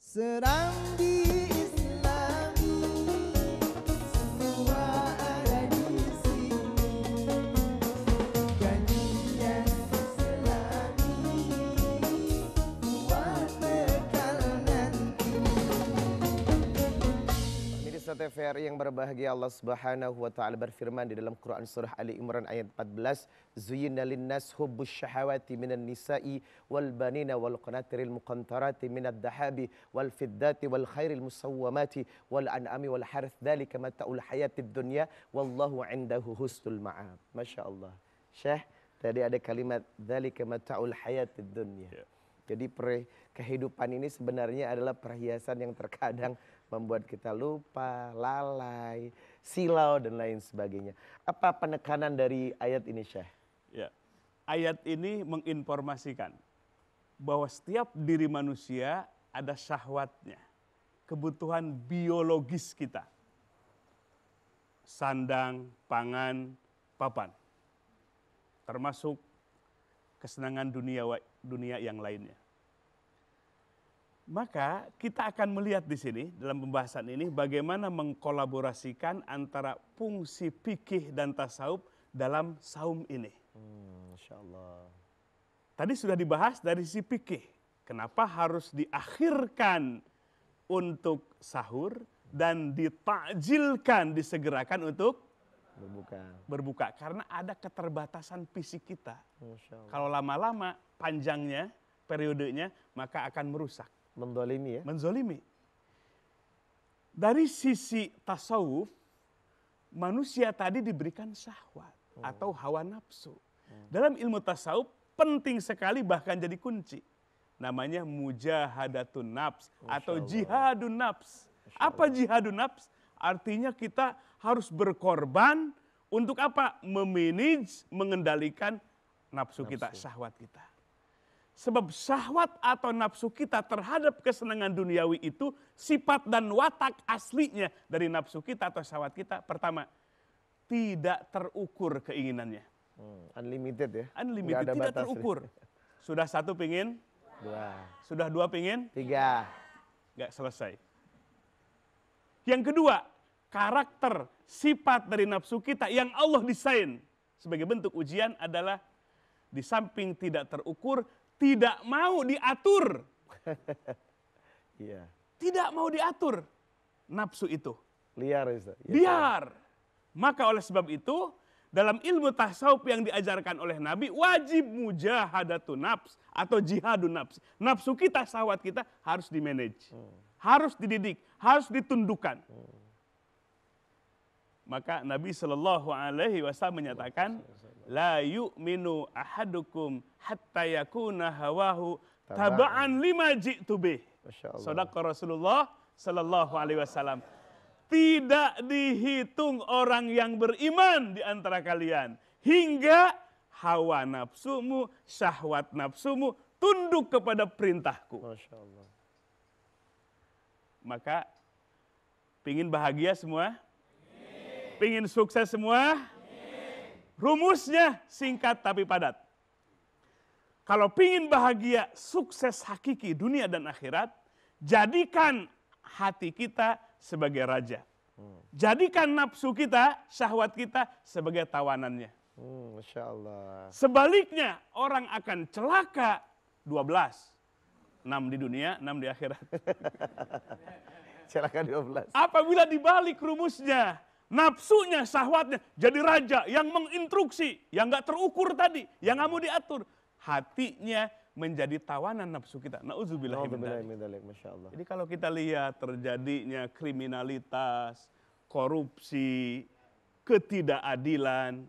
Serang diislami, semua ada di sini. Kajian Islami buat bekal nanti. Pemirsa TVRI yang berbahagia, Allah Subhanahu wa taala berfirman di dalam Quran surah Ali Imran ayat 14, "Zuyyina lin-nas hubbus syahawati minan nisa'i wal banina wal qanatiril muqantarati minad dahabi wal fiddati wal khairil musawwamati wal an'ami wal harth dzalika mata'ul hayatid dunya wallahu 'indahu husnul ma'ab." Masya Allah. Syekh, tadi ada kalimat dzalika mata'ul hayatid dunya. Jadi kehidupan ini sebenarnya adalah perhiasan yang terkadang membuat kita lupa, lalai, silau dan lain sebagainya. Apa penekanan dari ayat ini, Syekh? Ya, ayat ini menginformasikan bahwa setiap diri manusia ada syahwatnya, kebutuhan biologis kita. Sandang, pangan, papan. Termasuk kesenangan dunia yang lainnya. Maka kita akan melihat di sini dalam pembahasan ini bagaimana mengkolaborasikan antara fungsi fikih dan tasawuf dalam saum ini. Masya Allah. Tadi sudah dibahas dari sisi fikih. Kenapa harus diakhirkan untuk sahur dan ditakjilkan, disegerakan untuk berbuka. Karena ada keterbatasan fisik kita. Kalau lama-lama panjangnya, periodenya, maka akan merusak. Menzolimi ya? Menzolimi. Dari sisi tasawuf, manusia tadi diberikan syahwat atau hawa nafsu. Dalam ilmu tasawuf penting sekali bahkan jadi kunci. Namanya mujahadatun nafs atau jihadun nafs. Apa jihadun nafs? Artinya kita harus berkorban untuk apa? Memanage, mengendalikan nafsu kita, syahwat kita. Sebab syahwat atau nafsu kita terhadap kesenangan duniawi itu sifat dan watak aslinya dari nafsu kita atau syahwat kita. Pertama, tidak terukur keinginannya. Unlimited ya? Unlimited, tidak terukur. Sudah satu pingin? Dua. Sudah dua pingin? Tiga. Nggak selesai. Yang kedua, karakter, sifat dari nafsu kita yang Allah desain sebagai bentuk ujian adalah di samping tidak terukur, tidak mau diatur. Iya. Tidak mau diatur nafsu itu. Liar Ustaz. Liar. Maka oleh sebab itu dalam ilmu tasawuf yang diajarkan oleh Nabi wajib mujahadatun nafs atau jihadun nafs. Nafsu kita, syahwat kita harus dimanage. Harus dididik, harus ditundukkan. Maka Nabi SAW menyatakan, la yu'minu ahadukum hatta yakuna hawahu taba'an lima ji'tu bih. Shadaqa Rasulullah SAW. Tidak dihitung orang yang beriman di antara kalian hingga hawa nafsumu, syahwat nafsumu tunduk kepada perintahku. Masya Allah. Maka pingin bahagia semua? Pingin sukses semua? Rumusnya singkat tapi padat. Kalau pingin bahagia, sukses hakiki dunia dan akhirat, jadikan hati kita sebagai raja. Jadikan nafsu kita, syahwat kita sebagai tawanannya. Masya Allah. Sebaliknya orang akan celaka 12. 6 di dunia, 6 di akhirat. Celaka 12. Apabila dibalik rumusnya, nafsunya, syahwatnya jadi raja yang menginstruksi, yang gak terukur tadi, yang gak mau diatur. Hatinya menjadi tawanan nafsu kita. Na'udzubillah min dzalik. Masya Allah. Jadi kalau kita lihat terjadinya kriminalitas, korupsi, ketidakadilan,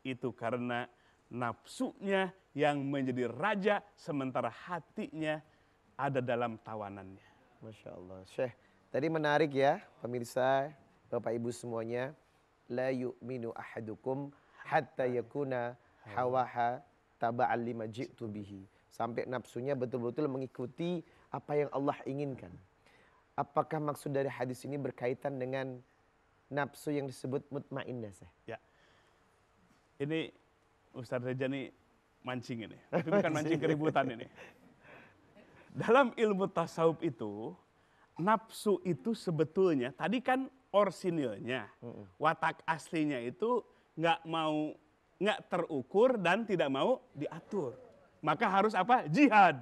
itu karena nafsunya yang menjadi raja sementara hatinya ada dalam tawanannya. Masya Allah. Syekh, tadi menarik ya pemirsa, Bapak Ibu semuanya. La yu'minu ahadukum hatta yakuna hawaha taba'an lima ji'tu bihi. Sampai nafsunya betul-betul mengikuti apa yang Allah inginkan. Apakah maksud dari hadis ini berkaitan dengan nafsu yang disebut mutmainnah, Syekh? Ya. Ini Ustaz Reza nih mancing ini. Tapi bukan mancing keributan ini. Dalam ilmu tasawuf itu nafsu itu sebetulnya tadi kan orsinilnya, watak aslinya itu nggak terukur dan tidak mau diatur. Maka harus apa? Jihad.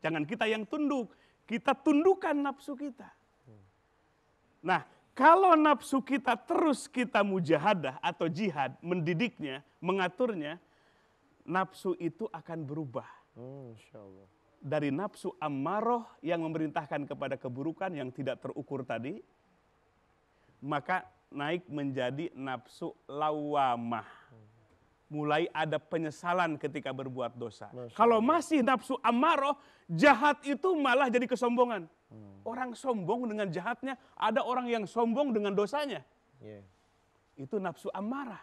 Jangan kita yang tunduk, kita tundukkan nafsu kita. Nah, kalau nafsu kita terus kita mujahadah atau jihad, mendidiknya, mengaturnya, nafsu itu akan berubah. Insya Allah. Dari nafsu ammaroh yang memerintahkan kepada keburukan yang tidak terukur tadi, maka naik menjadi nafsu lawamah. Mulai ada penyesalan ketika berbuat dosa. Kalau masih nafsu ammaroh, jahat itu malah jadi kesombongan. Orang sombong dengan jahatnya, ada orang yang sombong dengan dosanya. Yeah. Itu nafsu ammarah.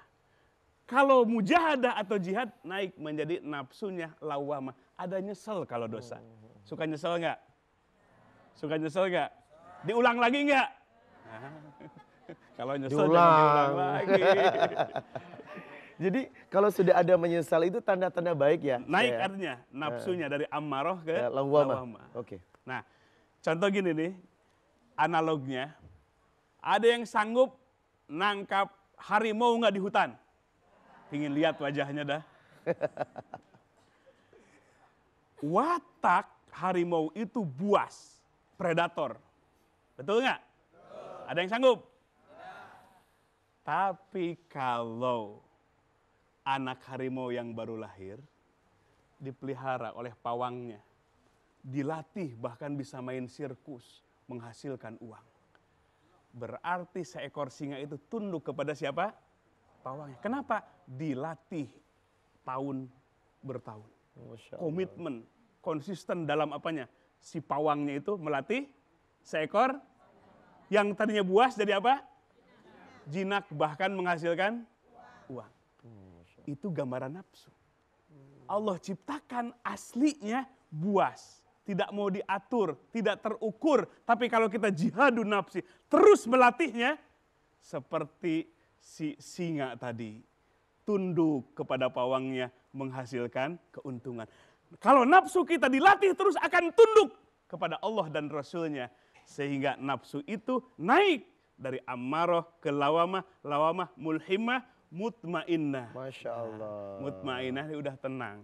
Kalau mujahadah atau jihad naik menjadi nafsunya lawamah. Ada nyesel kalau dosa. Suka nyesel nggak? Suka nyesel nggak? Diulang lagi nggak? Kalau nyesel jangan diulang lagi. Jadi kalau sudah ada menyesal itu tanda-tanda baik ya? Naik artinya nafsunya dari ammaroh ke lawamah. Oke. Nah, contoh gini nih, analognya. Ada yang sanggup nangkap harimau nggak di hutan? Ingin lihat wajahnya dah. Watak harimau itu buas, predator. Betul nggak? Ada yang sanggup? Tapi kalau anak harimau yang baru lahir, dipelihara oleh pawangnya, dilatih bahkan bisa main sirkus, menghasilkan uang. Berarti seekor singa itu tunduk kepada siapa? Pawangnya. Kenapa? Dilatih tahun bertahun. Komitmen, konsisten dalam apanya? Si pawangnya itu melatih seekor yang tadinya buas jadi apa? Jinak, bahkan menghasilkan uang. Itu gambaran nafsu. Allah ciptakan aslinya buas. Tidak mau diatur, tidak terukur. Tapi kalau kita jihadun nafsi, terus melatihnya seperti si singa tadi. Tunduk kepada pawangnya, menghasilkan keuntungan. Kalau nafsu kita dilatih terus akan tunduk kepada Allah dan Rasulnya. Sehingga nafsu itu naik dari ammaroh ke lawamah, lawamah mulhimah, mutmainnah. Masya Allah. Mutmainnah ini udah tenang.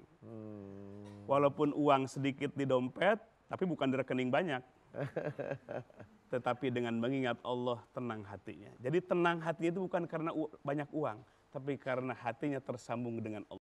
Walaupun uang sedikit di dompet, tapi bukan di rekening banyak. Tetapi dengan mengingat Allah, tenang hatinya. Jadi tenang hatinya itu bukan karena banyak uang, tapi karena hatinya tersambung dengan Allah.